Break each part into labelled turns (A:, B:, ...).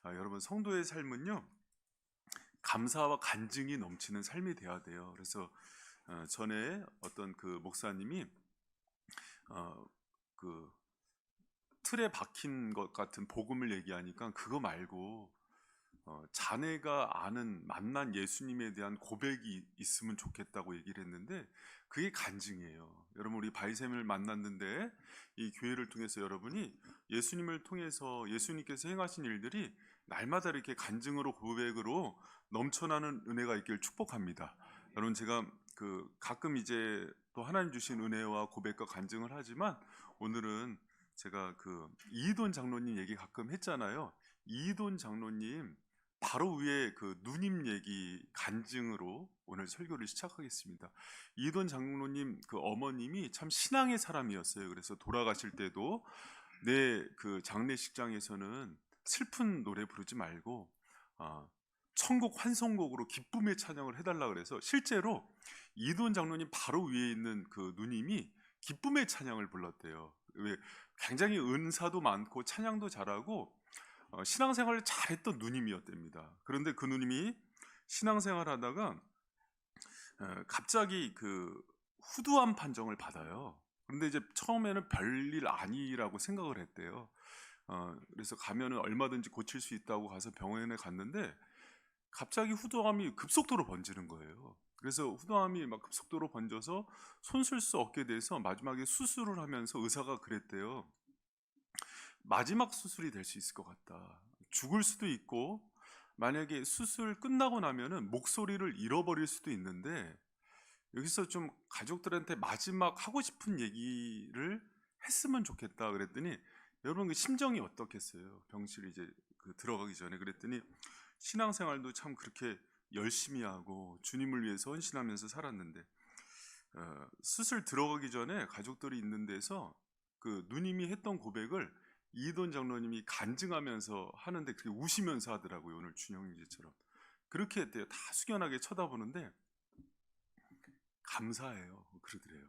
A: 여러분 성도의 삶은요 감사와 간증이 넘치는 삶이 돼야 돼요. 그래서 전에 어떤 그 목사님이 어, 그 틀에 박힌 것 같은 복음을 얘기하니까 그거 말고 자네가 아는 만난 예수님에 대한 고백이 있으면 좋겠다고 얘기를 했는데 그게 간증이에요. 여러분 우리 바이샘을 만났는데 이 교회를 통해서 여러분이 예수님을 통해서 예수님께서 행하신 일들이 날마다 이렇게 간증으로 고백으로 넘쳐나는 은혜가 있길 축복합니다. 여러분 제가 가끔 이제 또 하나님 주신 은혜와 고백과 간증을 하지만 오늘은 제가 이돈 장로님 얘기 가끔 했잖아요. 이돈 장로님 바로 위에 그 누님 얘기 간증으로 오늘 설교를 시작하겠습니다. 이돈 장로님 그 어머님이 참 신앙의 사람이었어요. 그래서 돌아가실 때도 내 그 장례식장에서는 슬픈 노래 부르지 말고 천국 환송곡으로 기쁨의 찬양을 해달라 그래서 실제로 이돈 장로님 바로 위에 있는 그 누님이 기쁨의 찬양을 불렀대요. 왜 굉장히 은사도 많고 찬양도 잘하고 신앙생활을 잘했던 누님이었답니다. 그런데 그 누님이 신앙생활 하다가 갑자기 후두암 판정을 받아요. 그런데 이제 처음에는 별일 아니라고 생각을 했대요. 그래서 가면은 얼마든지 고칠 수 있다고 가서 병원에 갔는데 갑자기 후두암이 급속도로 번지는 거예요. 그래서 후두암이 막 급속도로 번져서 손 쓸 수 없게 돼서 마지막에 수술을 하면서 의사가 그랬대요. 마지막 수술이 될 수 있을 것 같다. 죽을 수도 있고 만약에 수술 끝나고 나면은 목소리를 잃어버릴 수도 있는데 여기서 좀 가족들한테 마지막 하고 싶은 얘기를 했으면 좋겠다 그랬더니 여러분 그 심정이 어떻겠어요? 병실 이제 들어가기 전에 그랬더니 신앙생활도 참 그렇게 열심히 하고 주님을 위해서 헌신하면서 살았는데 수술 들어가기 전에 가족들이 있는 데서 그 누님이 했던 고백을 이돈 장로님이 간증하면서 하는데 그렇게 우시면서 하더라고요. 오늘 준영이처럼 그렇게 했대요. 다 숙연하게 쳐다보는데 감사해요 그러더래요.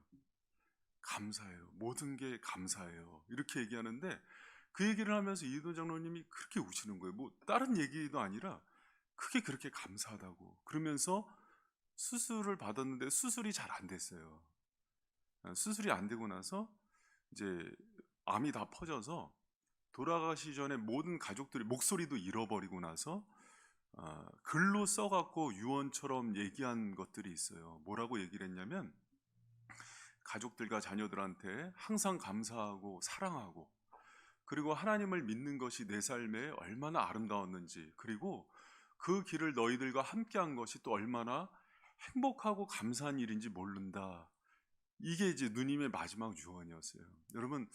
A: 감사해요. 모든 게 감사해요. 이렇게 얘기하는데 그 얘기를 하면서 이돈 장로님이 그렇게 우시는 거예요. 뭐 다른 얘기도 아니라 그게 그렇게 감사하다고 그러면서 수술을 받았는데 수술이 잘 안 됐어요. 수술이 안 되고 나서 이제 암이 다 퍼져서 돌아가시 전에 모든 가족들이 목소리도 잃어버리고 나서 글로 써갖고 유언처럼 얘기한 것들이 있어요. 뭐라고 얘기를 했냐면 가족들과 자녀들한테 항상 감사하고 사랑하고 그리고 하나님을 믿는 것이 내 삶에 얼마나 아름다웠는지 그리고 그 길을 너희들과 함께한 것이 또 얼마나 행복하고 감사한 일인지 모른다. 이게 이제 누님의 마지막 유언이었어요. 여러분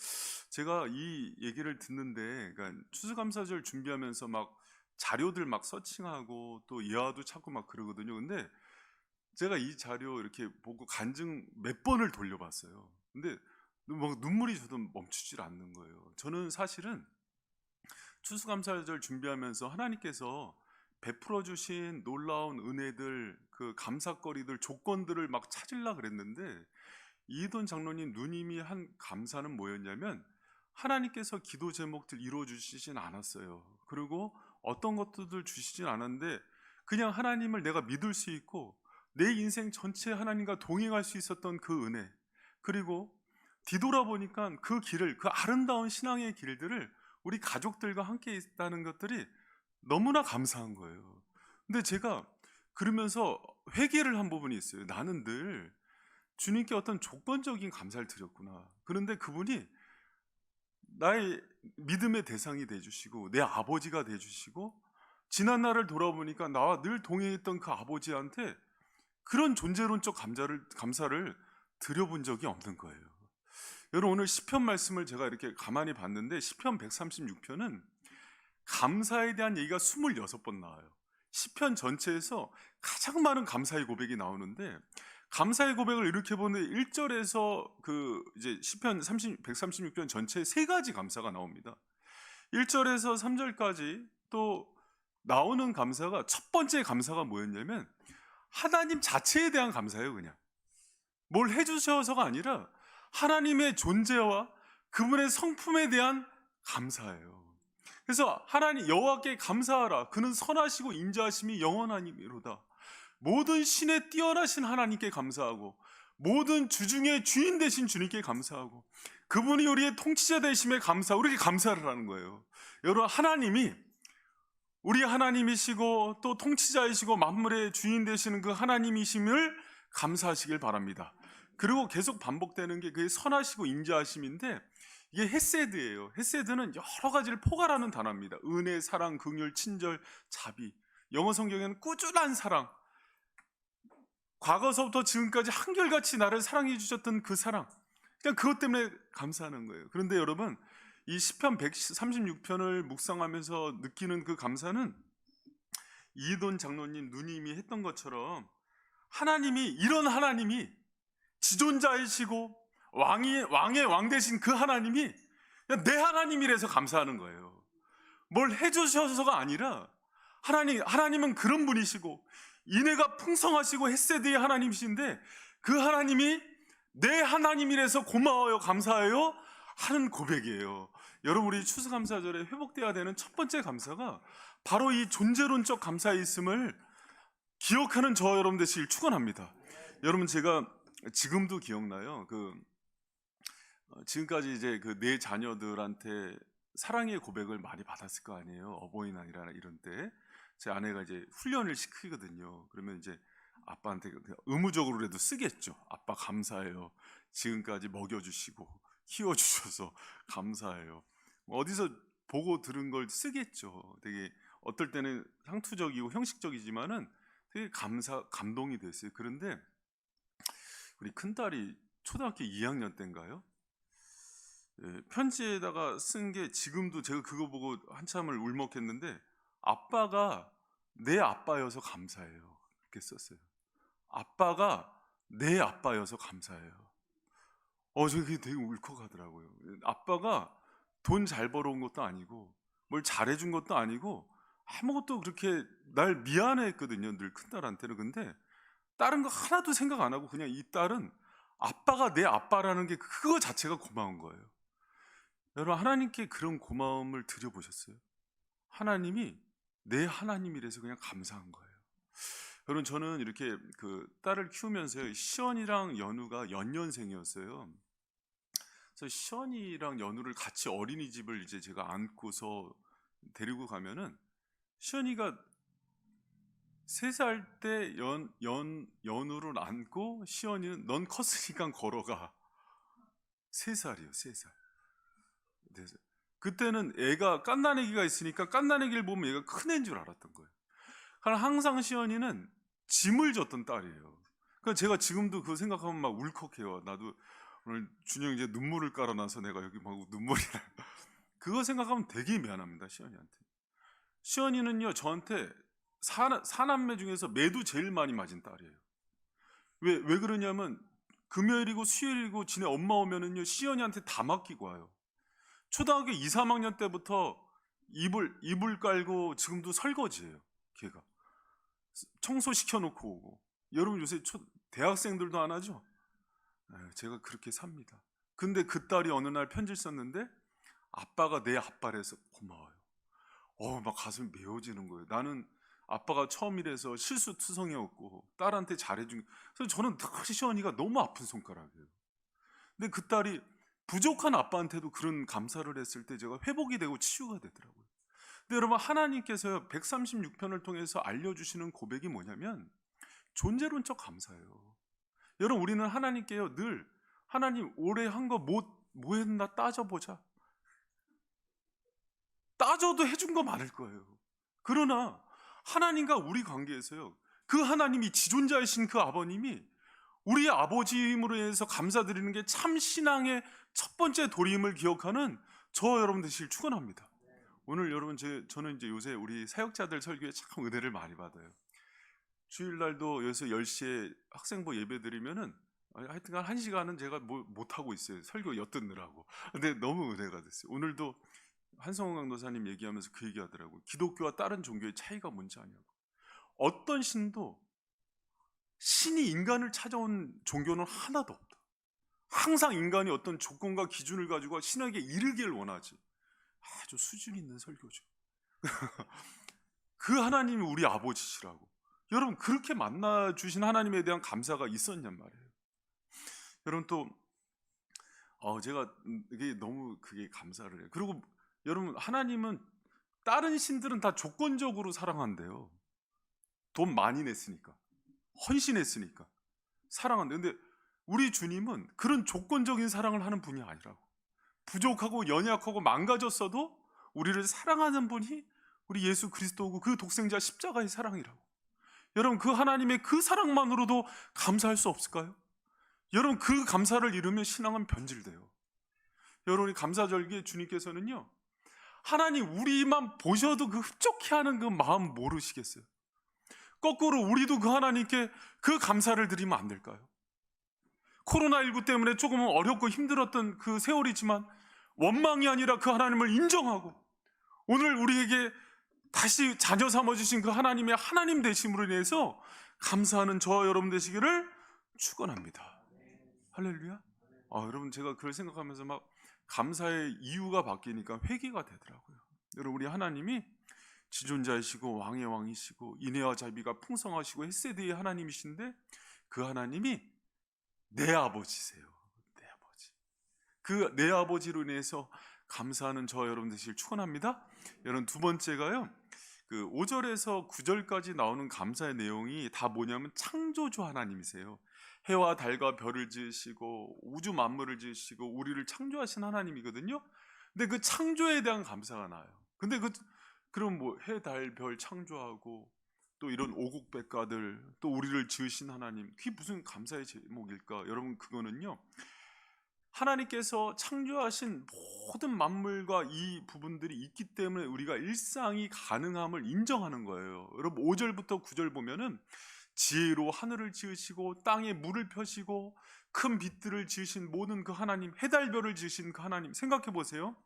A: 제가 이 얘기를 듣는데 그러니까 추수감사절 준비하면서 막 자료들 막 서칭하고 또 예화도 찾고 막 그러거든요. 근데 제가 이 자료 이렇게 보고 간증 몇 번을 돌려봤어요. 근데 막 눈물이 저도 멈추질 않는 거예요. 저는 사실은 추수감사절 준비하면서 하나님께서 베풀어 주신 놀라운 은혜들, 그 감사거리들, 조건들을 막 찾으려 그랬는데 이돈 장로님 누님이 한 감사는 뭐였냐면 하나님께서 기도 제목들 이루어 주시진 않았어요. 그리고 어떤 것들을 주시진 않았는데 그냥 하나님을 내가 믿을 수 있고 내 인생 전체 하나님과 동행할 수 있었던 그 은혜, 그리고 뒤돌아보니까 그 길을, 그 아름다운 신앙의 길들을 우리 가족들과 함께 있다는 것들이 너무나 감사한 거예요. 근데 제가 그러면서 회개를 한 부분이 있어요. 나는 늘 주님께 어떤 조건적인 감사를 드렸구나. 그런데 그분이 나의 믿음의 대상이 돼주시고 내 아버지가 돼주시고 지난 날을 돌아보니까 나와 늘 동행했던 그 아버지한테 그런 존재론적 감사를 드려본 적이 없는 거예요. 여러분 오늘 시편 말씀을 제가 이렇게 가만히 봤는데 시편 136편은 감사에 대한 얘기가 26번 나와요. 시편 전체에서 가장 많은 감사의 고백이 나오는데 감사의 고백을 이렇게 보는데 1절에서 이제 시편 136편 전체에 세 가지 감사가 나옵니다. 1절에서 3절까지 또 나오는 감사가 첫 번째 감사가 뭐였냐면 하나님 자체에 대한 감사예요. 그냥 뭘 해주셔서가 아니라 하나님의 존재와 그분의 성품에 대한 감사예요. 그래서 하나님 여호와께 감사하라. 그는 선하시고 인자하심이 영원하니로다. 모든 신에 뛰어나신 하나님께 감사하고 모든 주중의 주인 되신 주님께 감사하고 그분이 우리의 통치자 되심에 감사하고 이렇게 감사를 하는 거예요. 여러분, 하나님이 우리 하나님이시고 또 통치자이시고 만물의 주인 되시는 그 하나님이심을 감사하시길 바랍니다. 그리고 계속 반복되는 게 그게 선하시고 인자하심인데, 이게 헤세드예요. 헤세드는 여러 가지를 포괄하는 단어입니다. 은혜, 사랑, 긍휼, 친절, 자비. 영어 성경에는 꾸준한 사랑, 과거서부터 지금까지 한결같이 나를 사랑해 주셨던 그 사랑, 그냥 그것 때문에 감사하는 거예요. 그런데 여러분, 이 시편 136편을 묵상하면서 느끼는 그 감사는 이돈 장로님 누님이 했던 것처럼 하나님이, 이런 하나님이 지존자이시고 왕의 왕 되신 그 하나님이 그냥 내 하나님이라서 감사하는 거예요. 뭘 해주셔서가 아니라 하나님은 그런 분이시고 인애가 풍성하시고 헤세드의 하나님이신데 그 하나님이 내 하나님이라서 고마워요, 감사해요 하는 고백이에요. 여러분, 우리 추수감사절에 회복되어야 되는 첫 번째 감사가 바로 이 존재론적 감사의 있음을 기억하는 저와 여러분 되시길 축원합니다. 여러분, 제가 지금도 기억나요. 지금까지 이제 그 내 자녀들한테 사랑의 고백을 많이 받았을 거 아니에요. 어버이날이나 이런 때 제 아내가 이제 훈련을 시키거든요. 그러면 이제 아빠한테 의무적으로라도 쓰겠죠. 아빠 감사해요. 지금까지 먹여주시고 키워주셔서 감사해요. 어디서 보고 들은 걸 쓰겠죠. 되게 어떨 때는 상투적이고 형식적이지만은 되게 감동이 됐어요. 그런데 우리 큰딸이 초등학교 2학년 때인가요? 편지에다가 쓴 게, 지금도 제가 그거 보고 한참을 울먹했는데, 아빠가 내 아빠여서 감사해요, 이렇게 썼어요. 아빠가 내 아빠여서 감사해요. 저게 되게 울컥하더라고요. 아빠가 돈 잘 벌어온 것도 아니고 뭘 잘해준 것도 아니고 아무것도 그렇게 날 미안해했거든요, 늘 큰딸한테는. 근데 다른 거 하나도 생각 안 하고 그냥 이 딸은 아빠가 내 아빠라는 게 그거 자체가 고마운 거예요. 여러분, 하나님께 그런 고마움을 드려보셨어요? 하나님이 내 하나님이라서 그냥 감사한 거예요. 여러분, 저는 이렇게 그 딸을 키우면서 시연이랑 연우가 연년생이었어요. 그래서 시연이랑 연우를 같이 어린이집을 이제 제가 안고서 데리고 가면은, 시연이가 3살 때 연우를 안고 시연이는 넌 컸으니까 걸어가. 3살이요, 3살. 그때는 애가 깐난애기가 있으니까 깐난애기를 보면 얘가 큰 애인 줄 알았던 거예요. 그러나 항상 시연이는 짐을 졌던 딸이에요. 그러니까 제가 지금도 그거 생각하면 막 울컥해요. 나도 오늘 준영이 이제 눈물을 깔아놔서 내가 여기 막 눈물이 나. 그거 생각하면 되게 미안합니다, 시연이한테. 시연이는요, 저한테 사남매 중에서 매도 제일 많이 맞은 딸이에요. 왜 그러냐면 금요일이고 수요일이고 지네 엄마 오면은요, 시연이한테 다 맡기고 와요. 초등학교 2, 3학년 때부터 이불 깔고 지금도 설거지해요. 걔가 청소 시켜놓고 오고. 여러분, 요새 대학생들도 안 하죠? 제가 그렇게 삽니다. 근데 그 딸이 어느 날 편지를 썼는데, 아빠가 내 아빠라서 고마워요. 막 가슴이 메워지는 거예요. 나는 아빠가 처음이라서 실수투성이었고 딸한테 잘해준. 그래서 저는 시연이가 너무 아픈 손가락이에요. 근데 그 딸이 부족한 아빠한테도 그런 감사를 했을 때 제가 회복이 되고 치유가 되더라고요. 근데 여러분, 하나님께서 136편을 통해서 알려주시는 고백이 뭐냐면 존재론적 감사예요. 여러분, 우리는 하나님께요, 늘 하나님 올해 한 거 뭐 했나 따져보자. 따져도 해준 거 많을 거예요. 그러나 하나님과 우리 관계에서요, 그 하나님이 지존자이신 그 아버님이 우리 아버지임으로 인해서 감사드리는 게 참 신앙의 첫 번째 도리임을 기억하는 저와 여러분 되시길 축원합니다. 오늘 여러분, 저는 이제 요새 우리 사역자들 설교에 참 은혜를 많이 받아요. 주일날도 여기서 10시에 학생부 예배 드리면은 하여튼간 1시간은 제가 못하고 있어요, 설교 엿듣느라고. 근데 너무 은혜가 됐어요. 오늘도 한성원 강도사님 얘기하면서 그 얘기하더라고요. 기독교와 다른 종교의 차이가 뭔지 아냐고. 어떤 신이 인간을 찾아온 종교는 하나도 없다. 항상 인간이 어떤 조건과 기준을 가지고 신에게 이르기를 원하지. 아주 수준 있는 설교죠. 그 하나님이 우리 아버지시라고. 여러분 그렇게 만나 주신 하나님에 대한 감사가 있었냔 말이에요. 여러분 또 제가 이게 너무 그게 감사를 해요. 그리고 여러분 하나님은 다른 신들은 다 조건적으로 사랑한대요. 돈 많이 냈으니까, 헌신했으니까 사랑한대. 근데 우리 주님은 그런 조건적인 사랑을 하는 분이 아니라고. 부족하고 연약하고 망가졌어도 우리를 사랑하는 분이 우리 예수 그리스도고 그 독생자 십자가의 사랑이라고. 여러분 그 하나님의 그 사랑만으로도 감사할 수 없을까요? 여러분 그 감사를 잃으면 신앙은 변질돼요. 여러분이 감사절기에 주님께서는요, 하나님 우리만 보셔도 그 흡족해 하는 그 마음 모르시겠어요? 거꾸로 우리도 그 하나님께 그 감사를 드리면 안 될까요? 코로나19 때문에 조금은 어렵고 힘들었던 그 세월이지만 원망이 아니라 그 하나님을 인정하고 오늘 우리에게 다시 자녀 삼아주신 그 하나님의 하나님 되심으로 인해서 감사하는 저와 여러분 되시기를 축원합니다. 할렐루야. 여러분 제가 그걸 생각하면서 막 감사의 이유가 바뀌니까 회개가 되더라고요. 여러분 우리 하나님이 지존자이시고 왕의 왕이시고 인애와 자비가 풍성하시고 헷세드의 하나님이신데 그 하나님이 내 아버지세요. 내 아버지. 그 내 아버지로 인해서 감사하는 저와 여러분 되시길 축원합니다. 여러분 두 번째가요, 그 5절에서 9절까지 나오는 감사의 내용이 다 뭐냐면 창조주 하나님이세요. 해와 달과 별을 지으시고 우주 만물을 지으시고 우리를 창조하신 하나님이거든요. 근데 그 창조에 대한 감사가 나요. 근데 그럼 뭐 해, 달, 별 창조하고 또 이런 오국백과들 또 우리를 지으신 하나님, 그게 무슨 감사의 제목일까? 여러분 그거는요, 하나님께서 창조하신 모든 만물과 이 부분들이 있기 때문에 우리가 일상이 가능함을 인정하는 거예요. 여러분 5절부터 9절 보면은 지혜로 하늘을 지으시고 땅에 물을 펴시고 큰 빛들을 지으신 모든 그 하나님, 해달별을 지으신 그 하나님, 생각해 보세요.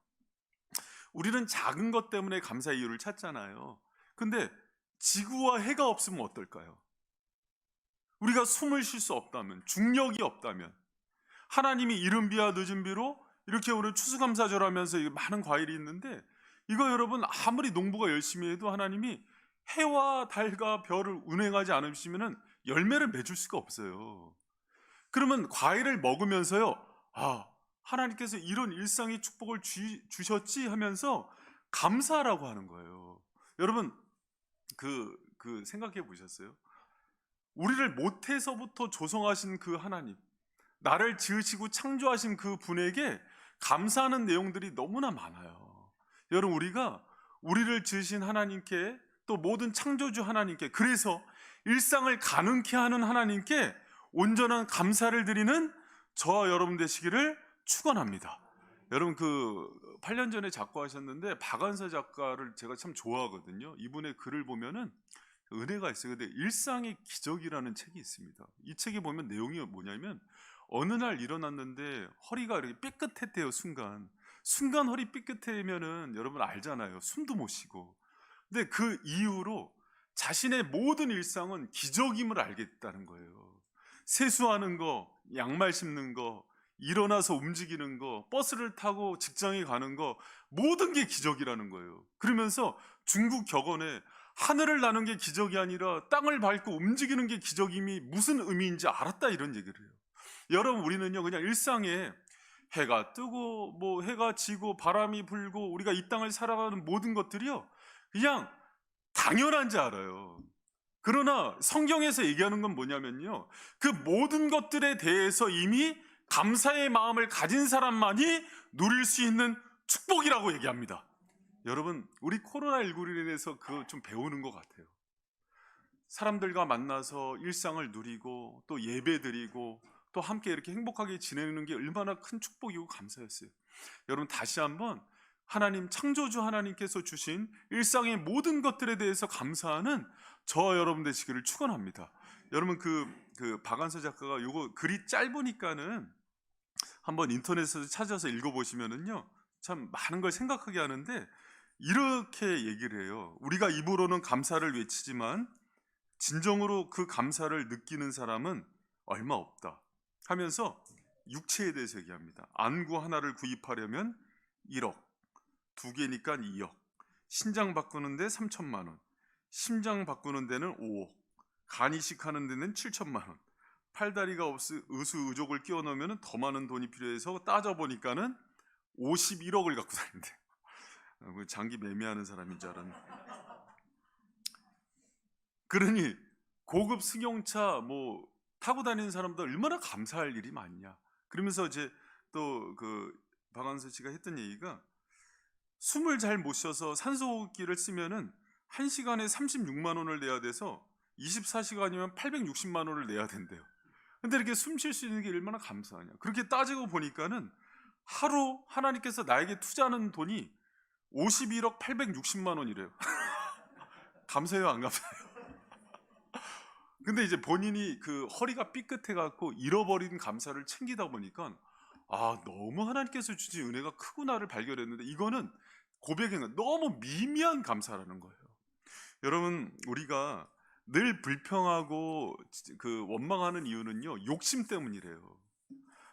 A: 우리는 작은 것 때문에 감사의 이유를 찾잖아요. 근데 지구와 해가 없으면 어떨까요? 우리가 숨을 쉴 수 없다면, 중력이 없다면, 하나님이 이른 비와 늦은 비로 이렇게 오늘 추수감사절 하면서 많은 과일이 있는데, 이거 여러분 아무리 농부가 열심히 해도 하나님이 해와 달과 별을 운행하지 않으시면 열매를 맺을 수가 없어요. 그러면 과일을 먹으면서요, 하나님께서 이런 일상의 축복을 주셨지 하면서 감사라고 하는 거예요. 여러분 그 생각해 보셨어요? 우리를 모태서부터 조성하신 그 하나님, 나를 지으시고 창조하신 그 분에게 감사하는 내용들이 너무나 많아요. 여러분 우리가 우리를 지으신 하나님께 또 모든 창조주 하나님께, 그래서 일상을 가능케 하는 하나님께 온전한 감사를 드리는 저와 여러분 되시기를 축원합니다. 여러분 그 8년 전에 작가하셨는데 박완서 작가를 제가 참 좋아하거든요. 이분의 글을 보면은 은혜가 있어요. 근데 일상의 기적이라는 책이 있습니다. 이 책에 보면 내용이 뭐냐면 어느 날 일어났는데 허리가 이렇게 삐끗했대요. 순간 허리 삐끗하면은 여러분 알잖아요. 숨도 못 쉬고. 근데 그 이후로 자신의 모든 일상은 기적임을 알게 됐다는 거예요. 세수하는 거, 양말 신는 거, 일어나서 움직이는 거, 버스를 타고 직장에 가는 거, 모든 게 기적이라는 거예요. 그러면서 중국 격언에 하늘을 나는 게 기적이 아니라 땅을 밟고 움직이는 게 기적임이 무슨 의미인지 알았다, 이런 얘기를 해요. 여러분 우리는요 그냥 일상에 해가 뜨고 뭐 해가 지고 바람이 불고 우리가 이 땅을 살아가는 모든 것들이요 그냥 당연한지 알아요. 그러나 성경에서 얘기하는 건 뭐냐면요, 그 모든 것들에 대해서 이미 감사의 마음을 가진 사람만이 누릴 수 있는 축복이라고 얘기합니다. 여러분 우리 코로나19로 인해서 그거 좀 배우는 것 같아요. 사람들과 만나서 일상을 누리고 또 예배 드리고 또 함께 이렇게 행복하게 지내는 게 얼마나 큰 축복이고 감사였어요. 여러분 다시 한번 하나님, 창조주 하나님께서 주신 일상의 모든 것들에 대해서 감사하는 저와 여러분 되시기를 축원합니다. 여러분 그 박완서 작가가 요거 글이 짧으니까는 한번 인터넷에서 찾아서 읽어보시면은요 참 많은 걸 생각하게 하는데, 이렇게 얘기를 해요. 우리가 입으로는 감사를 외치지만 진정으로 그 감사를 느끼는 사람은 얼마 없다 하면서 육체에 대해서 얘기합니다. 안구 하나를 구입하려면 1억, 2개니까 2억, 신장 바꾸는데 3천만 원, 심장 바꾸는 데는 5억, 간 이식하는 데는 7천만 원, 팔다리가 의수의족을 끼워 넣으면 더 많은 돈이 필요해서 따져보니까는 51억을 갖고 다닌대. 장기 매매하는 사람인 줄 알았네. 그러니 고급 승용차 뭐 타고 다니는 사람들 얼마나 감사할 일이 많냐. 그러면서 이제 또 그 박완서 씨가 했던 얘기가, 숨을 잘 못 쉬어서 산소호흡기를 쓰면은 1시간에 36만 원을 내야 돼서 24시간이면 860만 원을 내야 된대요. 근데 이렇게 숨 쉴 수 있는 게 얼마나 감사하냐. 그렇게 따지고 보니까는 하루 하나님께서 나에게 투자하는 돈이 51억 860만 원이래요. 감사해요, 안 감사해요? 근데 이제 본인이 그 허리가 삐끗해 갖고 잃어버린 감사를 챙기다 보니까, 아, 너무 하나님께서 주신 은혜가 크구나를 발견했는데, 이거는 고백은 너무 미미한 감사라는 거예요. 여러분, 우리가 늘 불평하고 그 원망하는 이유는요, 욕심 때문이래요.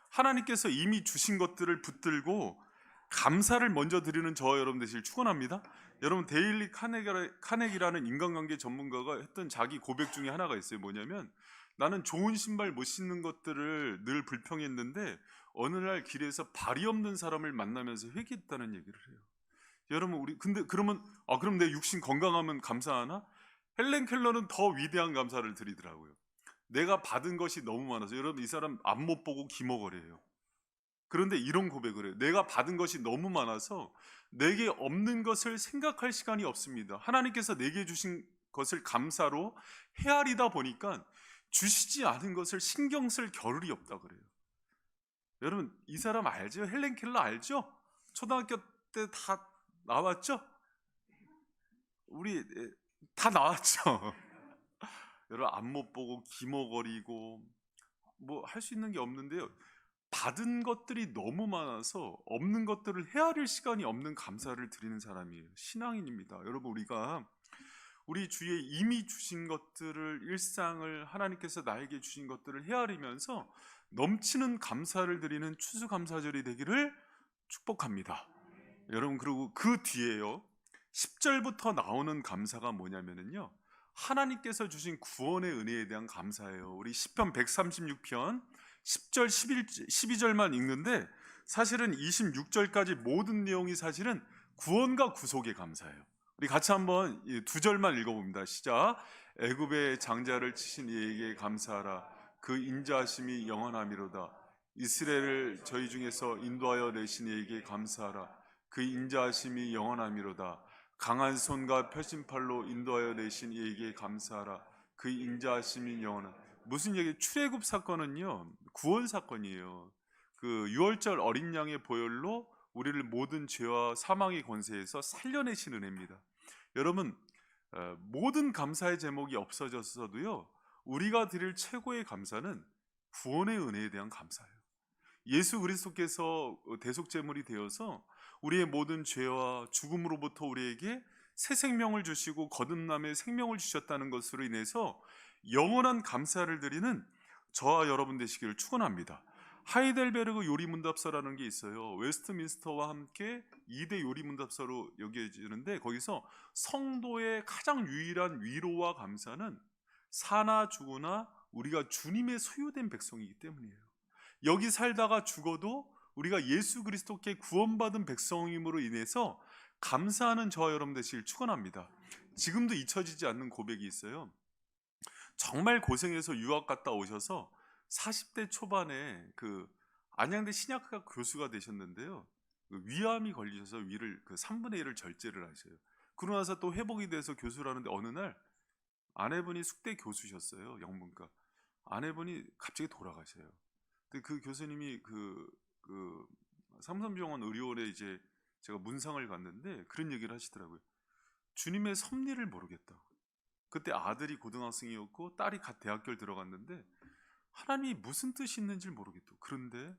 A: 하나님께서 이미 주신 것들을 붙들고 감사를 먼저 드리는 저와 여러분 되시길 축원합니다. 여러분, 데일리 카네기라는 인간관계 전문가가 했던 자기 고백 중에 하나가 있어요. 뭐냐면, 나는 좋은 신발 못 신는 것들을 늘 불평했는데 어느 날 길에서 발이 없는 사람을 만나면서 회개했다는 얘기를 해요. 여러분, 우리 근데 그러면 그럼 내 육신 건강하면 감사하나? 헬렌 켈러는 더 위대한 감사를 드리더라고요. 내가 받은 것이 너무 많아서. 여러분, 이 사람 앞 못 보고 기머거리예요. 그런데 이런 고백을 해요. 내가 받은 것이 너무 많아서 내게 없는 것을 생각할 시간이 없습니다. 하나님께서 내게 주신 것을 감사로 헤아리다 보니까 주시지 않은 것을 신경 쓸 겨를이 없다 그래요. 여러분, 이 사람 알죠? 헬렌 켈러 알죠? 초등학교 때 다 나왔죠? 우리 다 나왔죠? 여러분, 앞 못 보고 기머거리고 뭐 할 수 있는 게 없는데요, 받은 것들이 너무 많아서 없는 것들을 헤아릴 시간이 없는 감사를 드리는 사람이에요. 신앙인입니다. 여러분, 우리가 우리 주위에 이미 주신 것들을, 일상을, 하나님께서 나에게 주신 것들을 헤아리면서 넘치는 감사를 드리는 추수감사절이 되기를 축복합니다. 여러분, 그리고 그 뒤에요, 10절부터 나오는 감사가 뭐냐면요, 하나님께서 주신 구원의 은혜에 대한 감사예요. 우리 시편 136편 10절 12절만 읽는데, 사실은 26절까지 모든 내용이 사실은 구원과 구속의 감사예요. 우리 같이 한번 2절만 읽어봅니다. 시작. 애굽의 장자를 치신 이에게 감사하라. 그 인자하심이 영원하미로다. 이스라엘을 저희 중에서 인도하여 내신 이에게 감사하라. 그 인자하심이 영원하미로다. 강한 손과 펴신팔로 인도하여 내신 이에게 감사하라. 그 인자하심이 영원하다. 무슨 얘기? 출애굽 사건은요, 구원 사건이에요. 그 6월절 어린 양의 보혈로 우리를 모든 죄와 사망의 권세에서 살려내신 은혜입니다. 여러분, 모든 감사의 제목이 없어졌어도요, 우리가 드릴 최고의 감사는 구원의 은혜에 대한 감사예요. 예수 그리스도께서 대속제물이 되어서 우리의 모든 죄와 죽음으로부터 우리에게 새 생명을 주시고 거듭남의 생명을 주셨다는 것으로 인해서 영원한 감사를 드리는 저와 여러분 되시기를 축원합니다. 하이델베르그 요리문답서라는 게 있어요. 웨스트민스터와 함께 2대 요리문답서로 여겨지는데, 거기서 성도의 가장 유일한 위로와 감사는 사나 죽으나 우리가 주님의 소유된 백성이기 때문이에요. 여기 살다가 죽어도 우리가 예수 그리스도께 구원받은 백성임으로 인해서 감사하는 저와 여러분 되시길 축원합니다. 지금도 잊혀지지 않는 고백이 있어요. 정말 고생해서 유학 갔다 오셔서 40대 초반에 그 안양대 신약학과 교수가 되셨는데요, 위암이 걸리셔서 위를 3분의 1을 절제를 하셔요. 그러고 나서 또 회복이 돼서 교수라는데, 어느 날 아내분이 숙대 교수셨어요, 영문과. 아내분이 갑자기 돌아가셔요. 근데 그 교수님이 그 삼성병원 의료원에 이제 제가 문상을 갔는데 그런 얘기를 하시더라고요. 주님의 섭리를 모르겠다. 그때 아들이 고등학생이었고 딸이 갓 대학교를 들어갔는데 하나님이 무슨 뜻이 있는지 모르겠다. 그런데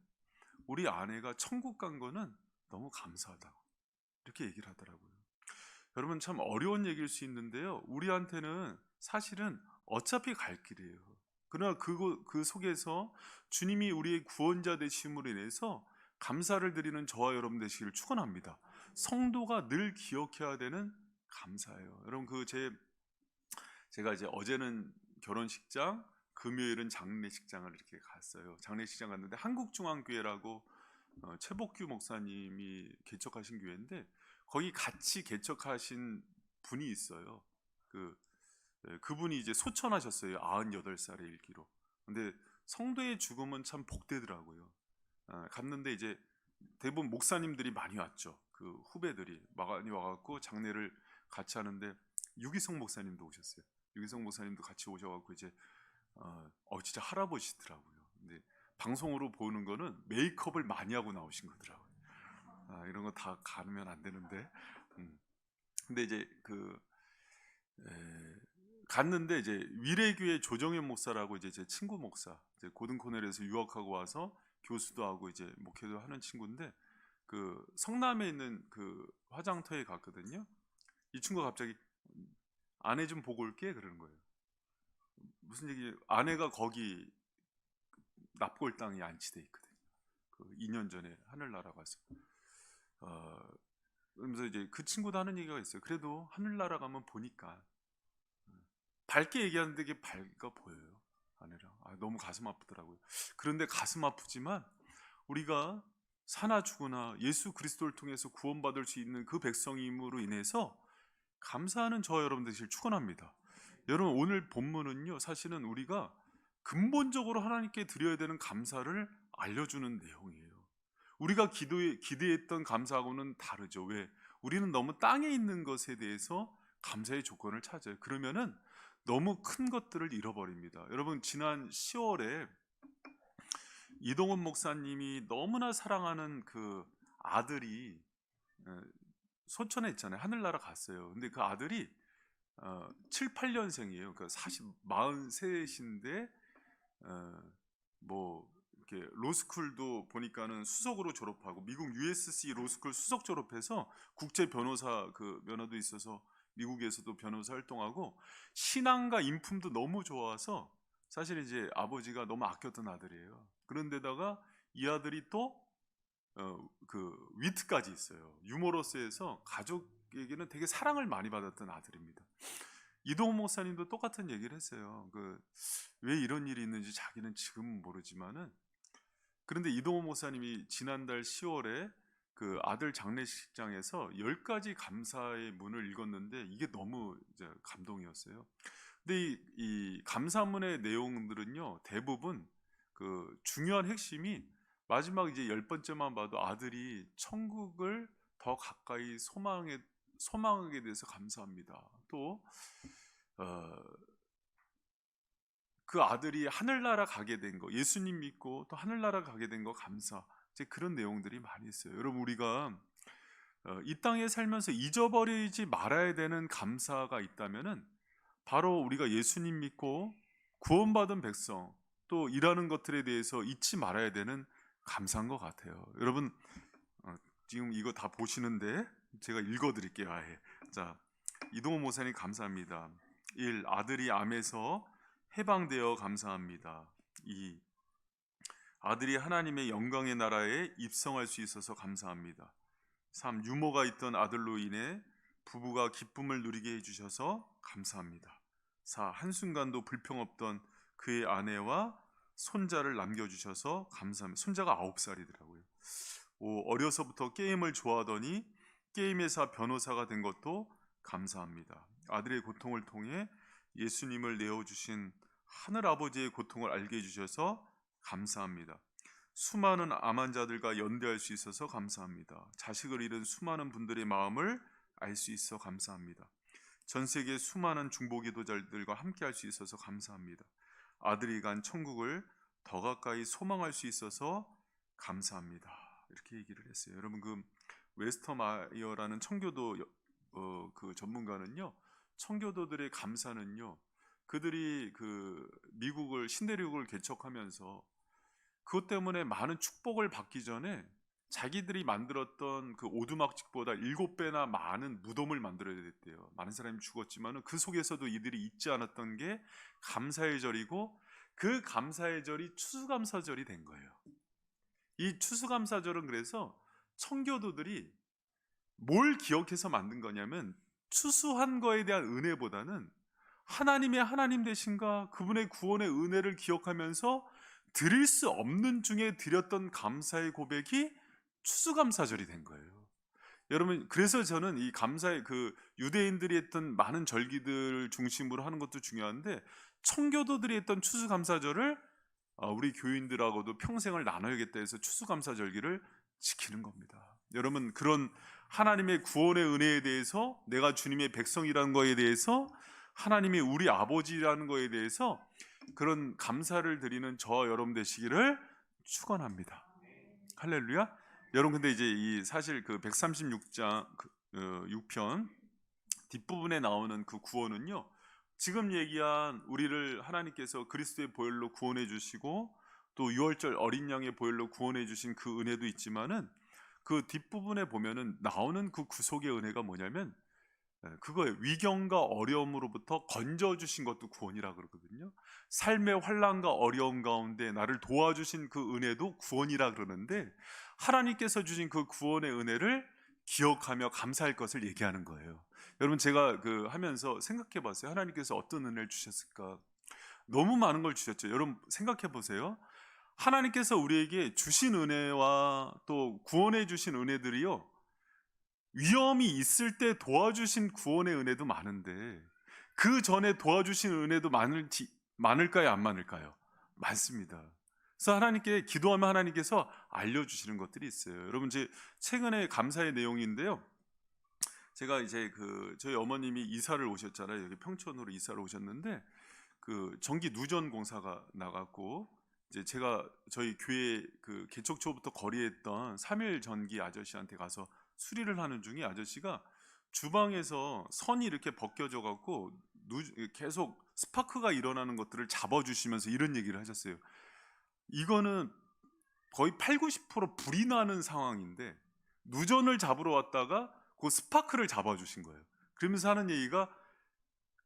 A: 우리 아내가 천국 간 거는 너무 감사하다고 이렇게 얘기를 하더라고요. 여러분, 참 어려운 얘기일 수 있는데요, 우리한테는 사실은 어차피 갈 길이에요. 그러나 그 속에서 주님이 우리의 구원자 되심으로 인해서 감사를 드리는 저와 여러분 되시기를 축원합니다. 성도가 늘 기억해야 되는 감사예요. 여러분 제가 이제 어제는 결혼식장, 금요일은 장례식장을 이렇게 갔어요. 장례식장 갔는데 한국중앙교회라고 최복규 목사님이 개척하신 교회인데 거기 같이 개척하신 분이 있어요. 그분이 이제 소천하셨어요. 98살에 일기로. 근데 성도의 죽음은 참 복되더라고요. 갔는데 이제 대부분 목사님들이 많이 왔죠. 그 후배들이 많이 와갖고 장례를 같이 하는데 유기성 목사님도 오셨어요. 유기성 목사님도 같이 오셔갖고 이제 진짜 할아버지더라고요. 근데 방송으로 보는 거는 메이크업을 많이 하고 나오신 거더라고요. 이런 거 다 가르면 안 되는데. 근데 이제 갔는데 이제 위례교회 조정현 목사라고 이제 제 친구 목사, 이제 고등 코넬에서 유학하고 와서 교수도 하고 이제 목회도 하는 친구인데 그 성남에 있는 그 화장터에 갔거든요. 이 친구가 갑자기 아내 좀 보고 올게 그러는 거예요. 무슨 얘기? 아내가 거기 납골 땅에 안치돼 있거든요. 2년 전에 하늘나라 가서. 그러면서 이제 그 친구도 하는 얘기가 있어요. 그래도 하늘나라 가면 보니까 밝게 얘기하는데 이게 밝아 보여요. 아내랑. 너무 가슴 아프더라고요. 그런데 가슴 아프지만 우리가 사나 죽으나 예수 그리스도를 통해서 구원받을 수 있는 그 백성임으로 인해서 감사하는 저와 여러분 되시길 축원합니다. 여러분 오늘 본문은요 사실은 우리가 근본적으로 하나님께 드려야 되는 감사를 알려주는 내용이에요. 우리가 기대했던 감사하고는 다르죠. 왜? 우리는 너무 땅에 있는 것에 대해서 감사의 조건을 찾아요. 그러면은 너무 큰 것들을 잃어버립니다. 여러분 지난 10월에 이동원 목사님이 너무나 사랑하는 그 아들이 소천에 있잖아요. 하늘나라 갔어요. 근데 그 아들이 7, 8년생이에요. 그러니까 43인데 뭐 이렇게 로스쿨도 보니까는 수석으로 졸업하고 미국 USC 로스쿨 수석 졸업해서 국제 변호사 그 면허도 있어서 미국에서도 변호사 활동하고 신앙과 인품도 너무 좋아서 사실 이제 아버지가 너무 아꼈던 아들이에요. 그런데다가 이 아들이 또 그 위트까지 있어요. 유머러스해서 가족에게는 되게 사랑을 많이 받았던 아들입니다. 이동호 목사님도 똑같은 얘기를 했어요. 왜 이런 일이 있는지 자기는 지금 모르지만은 그런데 이동호 목사님이 지난달 10월에 그 아들 장례식장에서 10가지 감사의 문을 읽었는데 이게 너무 이제 감동이었어요. 근데 이 감사문의 내용들은요 대부분 그 중요한 핵심이 마지막 이제 10번째만 봐도 아들이 천국을 더 가까이 소망하게 돼서 감사합니다. 또 그 아들이 하늘나라 가게 된 거, 예수님 믿고 또 하늘나라 가게 된 거 감사. 이제 그런 내용들이 많이 있어요. 여러분 우리가 이 땅에 살면서 잊어버리지 말아야 되는 감사가 있다면은 바로 우리가 예수님 믿고 구원받은 백성 또 일하는 것들에 대해서 잊지 말아야 되는 감사인 것 같아요. 여러분 지금 이거 다 보시는데 제가 읽어드릴게요. 아예. 자, 이동호 목사님 감사합니다. 1. 아들이 암에서 해방되어 감사합니다. 2. 아들이 하나님의 영광의 나라에 입성할 수 있어서 감사합니다. 3. 유모가 있던 아들로 인해 부부가 기쁨을 누리게 해주셔서 감사합니다. 4. 한순간도 불평 없던 그의 아내와 손자를 남겨주셔서 감사합니다. 손자가 9살이더라고요. 5. 어려서부터 게임을 좋아하더니 게임회사 변호사가 된 것도 감사합니다. 아들의 고통을 통해 예수님을 내어주신 하늘아버지의 고통을 알게 해주셔서 감사합니다. 수많은 암 환자들과 연대할 수 있어서 감사합니다. 자식을 잃은 수많은 분들의 마음을 알 수 있어 감사합니다. 전 세계 수많은 중보기도자들과 함께 할 수 있어서 감사합니다. 아들이 간 천국을 더 가까이 소망할 수 있어서 감사합니다. 이렇게 얘기를 했어요. 여러분 웨스터 마이어라는 청교도 그 전문가는요, 청교도들의 감사는요, 그들이 미국을 신대륙을 개척하면서 그것 때문에 많은 축복을 받기 전에 자기들이 만들었던 그 오두막집보다 7배나 많은 무덤을 만들어야 됐대요. 많은 사람이 죽었지만 그 속에서도 이들이 잊지 않았던 게 감사의 절이고 그 감사의 절이 추수감사절이 된 거예요. 이 추수감사절은 그래서 청교도들이 뭘 기억해서 만든 거냐면 추수한 거에 대한 은혜보다는 하나님의 하나님 되신가 그분의 구원의 은혜를 기억하면서 드릴 수 없는 중에 드렸던 감사의 고백이 추수감사절이 된 거예요. 여러분, 그래서 저는 이 감사의 그 유대인들이 했던 많은 절기들 중심으로 하는 것도 중요한데 청교도들이 했던 추수감사절을 우리 교인들하고도 평생을 나눠야겠다 해서 추수감사절기를 지키는 겁니다. 여러분, 그런 하나님의 구원의 은혜에 대해서, 내가 주님의 백성이라는 거에 대해서, 하나님이 우리 아버지라는 거에 대해서 그런 감사를 드리는 저와 여러분 되시기를 축원합니다. 할렐루야. 여러분, 근데 이제 이 사실 그 136장 6편 뒷부분에 나오는 그 구원은요, 지금 얘기한 우리를 하나님께서 그리스도의 보혈로 구원해 주시고 또 유월절 어린 양의 보혈로 구원해 주신 그 은혜도 있지만은 그 뒷부분에 보면은 나오는 그 구속의 은혜가 뭐냐면 그거예요. 위경과 어려움으로부터 건져 주신 것도 구원이라 그러거든요. 삶의 환난과 어려움 가운데 나를 도와주신 그 은혜도 구원이라 그러는데, 하나님께서 주신 그 구원의 은혜를 기억하며 감사할 것을 얘기하는 거예요. 여러분, 제가 그 하면서 생각해 봤어요. 하나님께서 어떤 은혜를 주셨을까? 너무 많은 걸 주셨죠. 여러분 생각해 보세요. 하나님께서 우리에게 주신 은혜와 또 구원해 주신 은혜들이요, 위험이 있을 때 도와주신 구원의 은혜도 많은데 그 전에 도와주신 은혜도 많을까요? 안 많을까요? 많습니다. 그래서 하나님께 기도하면 하나님께서 알려주시는 것들이 있어요. 여러분, 제 최근에 감사의 내용인데요, 제가 이제 그 저희 어머님이 이사를 오셨잖아요. 여기 평촌으로 이사를 오셨는데 그 전기 누전 공사가 나갔고, 이제 제가 저희 교회 그 개척 초부터 거리했던 3일 전기 아저씨한테 가서 수리를 하는 중에 아저씨가 주방에서 선이 이렇게 벗겨져 갖고 계속 스파크가 일어나는 것들을 잡아주시면서 이런 얘기를 하셨어요. 이거는 거의 8, 90% 불이 나는 상황인데 누전을 잡으러 왔다가 그 스파크를 잡아주신 거예요. 그러면서 하는 얘기가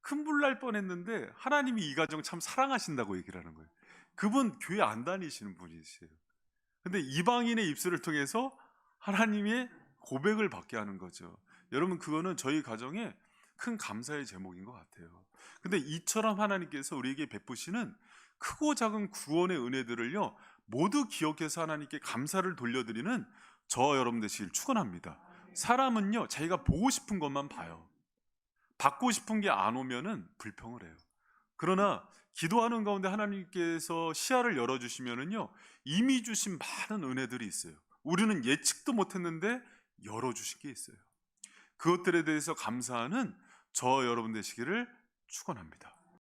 A: 큰 불 날 뻔했는데 하나님이 이 가정 참 사랑하신다고 얘기를 하는 거예요. 그분 교회 안 다니시는 분이세요. 근데 이방인의 입술을 통해서 하나님의 고백을 받게 하는 거죠. 여러분, 그거는 저희 가정에 큰 감사의 제목인 것 같아요. 근데 이처럼 하나님께서 우리에게 베푸시는 크고 작은 구원의 은혜들을요, 모두 기억해서 하나님께 감사를 돌려드리는 저와 여러분 되시길 축원합니다. 사람은요, 자기가 보고 싶은 것만 봐요. 받고 싶은 게 안 오면은 불평을 해요. 그러나 기도하는 가운데 하나님께서 시야를 열어주시면은요, 이미 주신 많은 은혜들이 있어요. 우리는 예측도 못했는데 열어주신 게 있어요. 그것들에 대해서 감사하는 저 여러분 되시기를 축원합니다.